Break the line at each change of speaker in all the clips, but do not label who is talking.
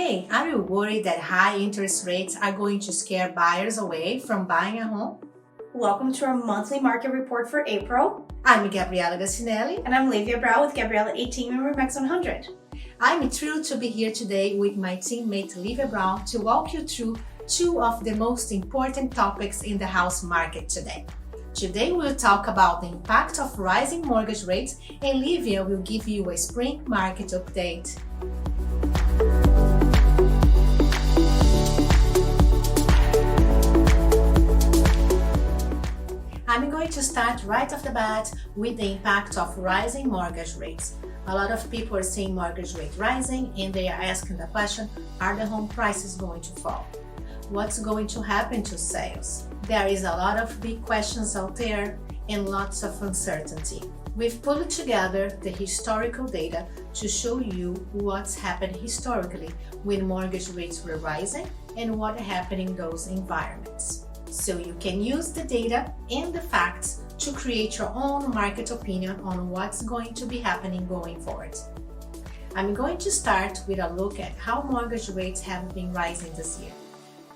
Hey, are you worried that high interest rates are going to scare buyers away from buying a home?
Welcome to our monthly market report for April.
I'm Gabriela Gassinelli.
And I'm Livia Brow with Gabriela 18 and Remax 100.
I'm thrilled to be here today with my teammate Livia Brown to walk you through two of the most important topics in the house market today. Today we'll talk about the impact of rising mortgage rates, and Livia will give you a spring market update. I'm going to start right off the bat with the impact of rising mortgage rates. A lot of people are seeing mortgage rate rising and they are asking the question, are the home prices going to fall? What's going to happen to sales? There is a lot of big questions out there and lots of uncertainty. We've pulled together the historical data to show you what's happened historically when mortgage rates were rising and what happened in those environments. So you can use the data and the facts to create your own market opinion on what's going to be happening going forward. I'm going to start with a look at how mortgage rates have been rising this year.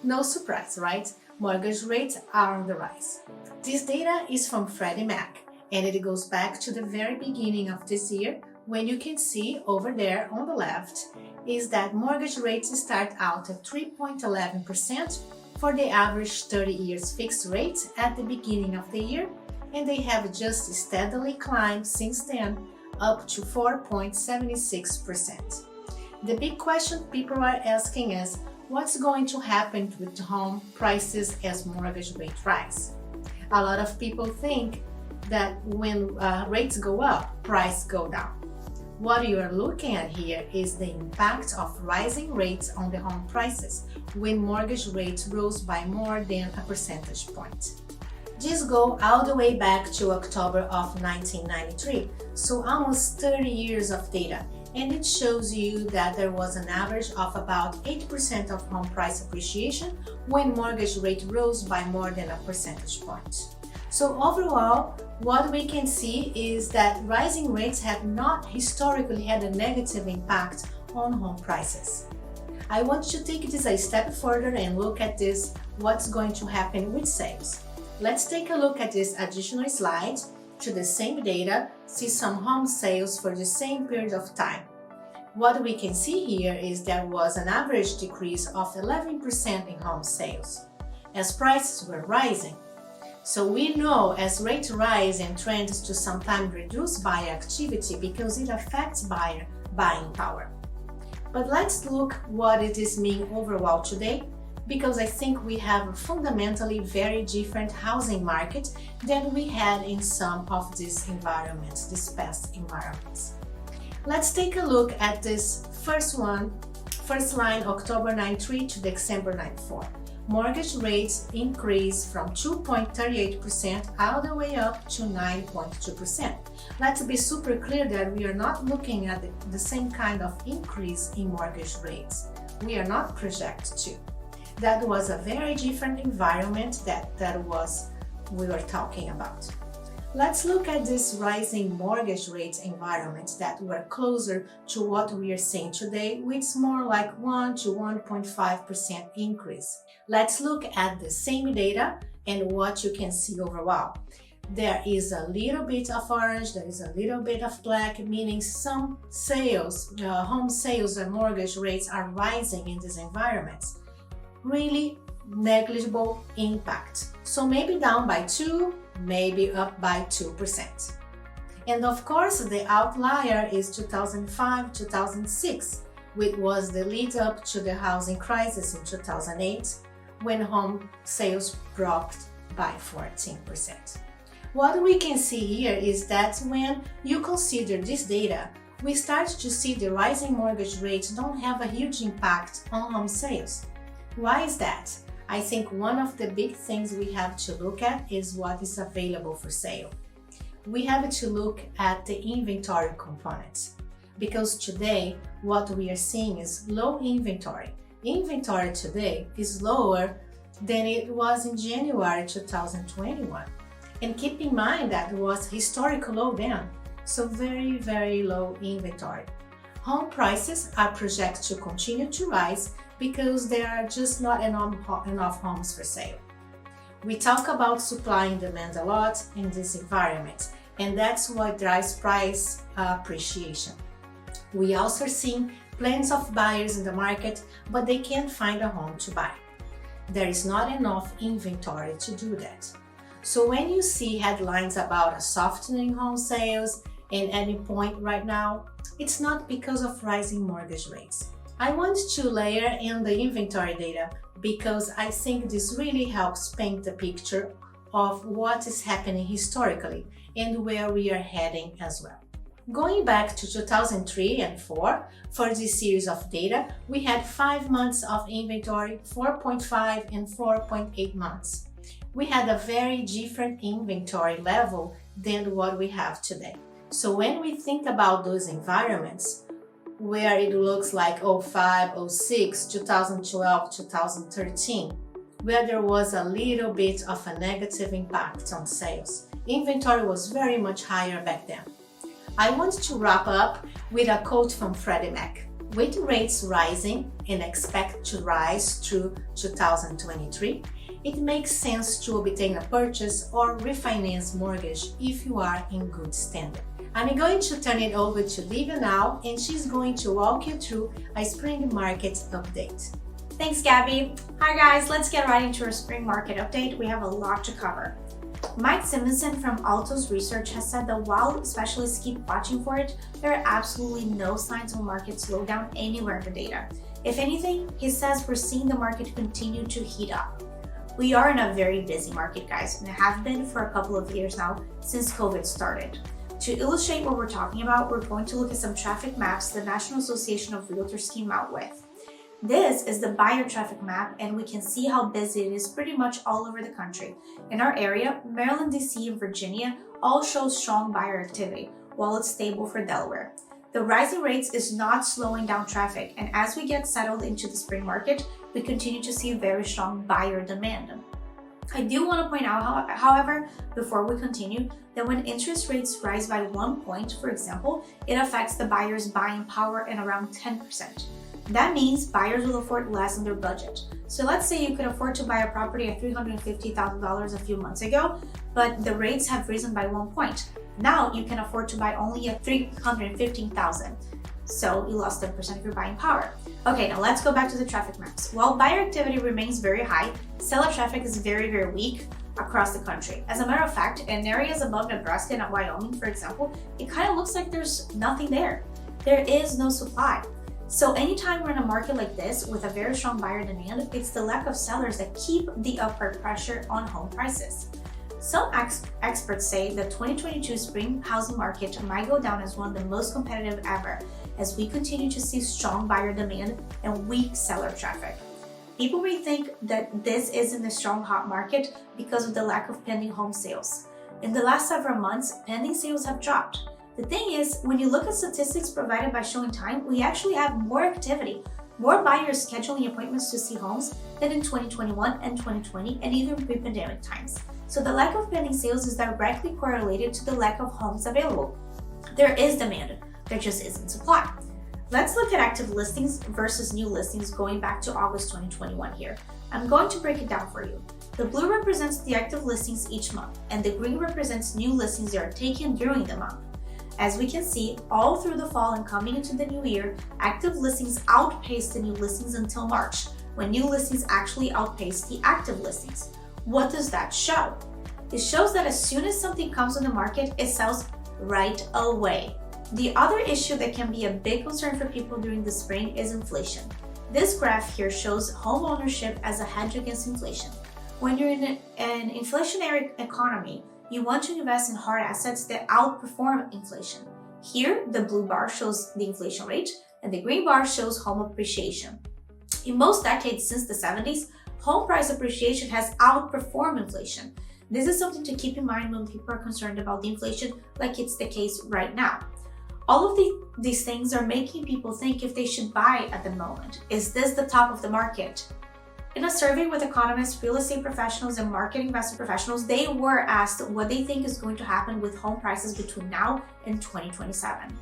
No surprise, right? Mortgage rates are on the rise. This data is from Freddie Mac, and it goes back to the very beginning of this year, when you can see over there on the left is that mortgage rates start out at 3.11% for the average 30 years fixed rate at the beginning of the year, and they have just steadily climbed since then up to 4.76%. The big question people are asking is, what's going to happen with home prices as mortgage rates rise? A lot of people think that when rates go up, prices go down. What you are looking at here is the impact of rising rates on the home prices when mortgage rates rose by more than a percentage point. These go all the way back to October of 1993, so almost 30 years of data, and it shows you that there was an average of about 8% of home price appreciation when mortgage rate rose by more than a percentage point. So overall, what we can see is that rising rates have not historically had a negative impact on home prices. I want to take this a step further and look at this, what's going to happen with sales. Let's take a look at this additional slide to the same data, see some home sales for the same period of time. What we can see here is there was an average decrease of 11% in home sales as prices were rising. So we know as rates rise and trends to sometimes reduce buyer activity because it affects buyer buying power. But let's look what it is mean overall today, because I think we have a fundamentally very different housing market than we had in some of these environments, these past environments. Let's take a look at this first line, October 93 to December 94. Mortgage rates increased from 2.38% all the way up to 9.2%. Let's be super clear that we are not looking at the same kind of increase in mortgage rates. We are not projected to. That was a very different environment that we were talking about. Let's look at this rising mortgage rate environment that were closer to what we are seeing today, which is more like 1 to 1.5% increase. Let's look at the same data and what you can see overall. There is a little bit of orange, there is a little bit of black, meaning some sales, home sales and mortgage rates are rising in these environments. Really negligible impact. So maybe down by 2, maybe up by 2%. And of course, the outlier is 2005-2006, which was the lead up to the housing crisis in 2008, when home sales dropped by 14%. What we can see here is that when you consider this data, we start to see the rising mortgage rates don't have a huge impact on home sales. Why is that? I think one of the big things we have to look at is what is available for sale. We have to look at the inventory components, because today what we are seeing is low inventory. Inventory today is lower than it was in January 2021. And keep in mind that was historical low then, so very, very low inventory. Home prices are projected to continue to rise because there are just not enough homes for sale. We talk about supply and demand a lot in this environment, and that's what drives price appreciation. We also see plenty of buyers in the market, but they can't find a home to buy. There is not enough inventory to do that. So when you see headlines about a softening home sales at any point right now, it's not because of rising mortgage rates. I want to layer in the inventory data because I think this really helps paint the picture of what is happening historically and where we are heading as well. Going back to 2003 and 4, for this series of data, we had 5 months of inventory, 4.5 and 4.8 months. We had a very different inventory level than what we have today. So when we think about those environments, where it looks like 05, 06, 2012, 2013, where there was a little bit of a negative impact on sales, inventory was very much higher back then. I want to wrap up with a quote from Freddie Mac. With rates rising and expect to rise through 2023, it makes sense to obtain a purchase or refinance mortgage if you are in good standing. I'm going to turn it over to Livia now, and she's going to walk you through a spring market update.
Thanks, Gabby. Hi guys, let's get right into our spring market update. We have a lot to cover. Mike Simonson from Altos Research has said that while specialists keep watching for it, there are absolutely no signs of a market slowdown anywhere in the data. If anything, he says we're seeing the market continue to heat up. We are in a very busy market, guys, and have been for a couple of years now since COVID started. To illustrate what we're talking about, we're going to look at some traffic maps the National Association of Realtors came out with. This is the buyer traffic map, and we can see how busy it is pretty much all over the country. In our area, Maryland, DC, and Virginia all show strong buyer activity, while it's stable for Delaware. The rising rates is not slowing down traffic, and as we get settled into the spring market, we continue to see very strong buyer demand. I do want to point out, however, before we continue, that when interest rates rise by 1 point, for example, it affects the buyer's buying power in around 10%. That means buyers will afford less in their budget. So let's say you could afford to buy a property at $350,000 a few months ago, but the rates have risen by 1 point. Now you can afford to buy only at $315,000. So you lost 10% of your buying power. Okay, now let's go back to the traffic maps. While buyer activity remains very high, seller traffic is very, very weak across the country. As a matter of fact, in areas above Nebraska and Wyoming, for example, it kind of looks like there's nothing there. There is no supply. So anytime we're in a market like this with a very strong buyer demand, it's the lack of sellers that keep the upward pressure on home prices. Some experts say the 2022 spring housing market might go down as one of the most competitive ever, as we continue to see strong buyer demand and weak seller traffic. People may think that this isn't a strong hot market because of the lack of pending home sales. In the last several months, pending sales have dropped. The thing is, when you look at statistics provided by ShowingTime, we actually have more activity, more buyers scheduling appointments to see homes than in 2021 and 2020 and even pre-pandemic times. So the lack of pending sales is directly correlated to the lack of homes available. There is demand, there just isn't supply. Let's look at active listings versus new listings going back to August 2021 here. I'm going to break it down for you. The blue represents the active listings each month, and the green represents new listings that are taken during the month. As we can see, all through the fall and coming into the new year, active listings outpaced the new listings until March, when new listings actually outpaced the active listings. What does that show? It shows that as soon as something comes on the market, it sells right away. The other issue that can be a big concern for people during the spring is inflation. This graph here shows home ownership as a hedge against inflation. When you're in an inflationary economy, you want to invest in hard assets that outperform inflation. Here, the blue bar shows the inflation rate, and the green bar shows home appreciation. In most decades since the 70s, home price appreciation has outperformed inflation. This is something to keep in mind when people are concerned about the inflation, like it's the case right now. All of these things are making people think if they should buy at the moment. Is this the top of the market? In a survey with economists, real estate professionals, and market investment professionals, they were asked what they think is going to happen with home prices between now and 2027.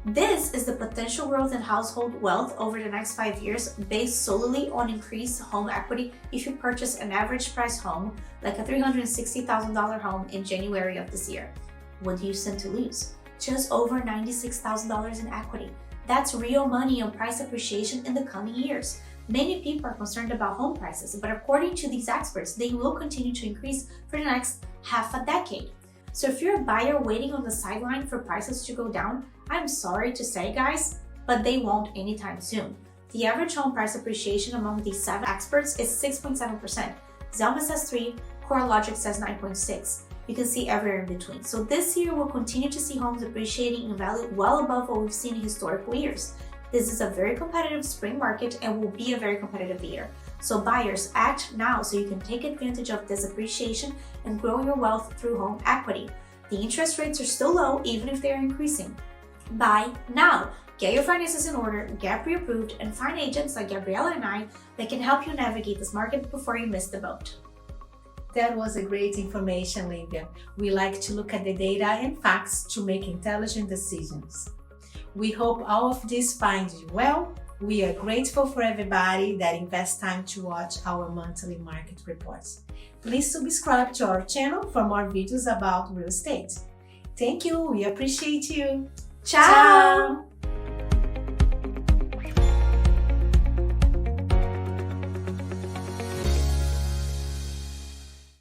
This is the potential growth in household wealth over the next 5 years based solely on increased home equity if you purchase an average price home like a $360,000 home in January of this year. What do you stand to lose? Just over $96,000 in equity. That's real money on price appreciation in the coming years. Many people are concerned about home prices, but according to these experts, they will continue to increase for the next half a decade. So if you're a buyer waiting on the sideline for prices to go down, I'm sorry to say, guys, but they won't anytime soon. The average home price appreciation among these 7 experts is 6.7%. Zelma says 3, CoreLogic says 9.6. You can see everywhere in between. So this year we'll continue to see homes appreciating in value well above what we've seen in historical years. This is a very competitive spring market and will be a very competitive year. So buyers, act now so you can take advantage of this appreciation and grow your wealth through home equity. The interest rates are still low even if they are increasing. Buy now. Get your finances in order, get pre-approved, and find agents like Gabriela and I that can help you navigate this market before you miss the boat.
That was a great information, Livia. We like to look at the data and facts to make intelligent decisions. We hope all of this finds you well. We are grateful for everybody that invests time to watch our monthly market reports. Please subscribe to our channel for more videos about real estate. Thank you. We appreciate you.
Ciao!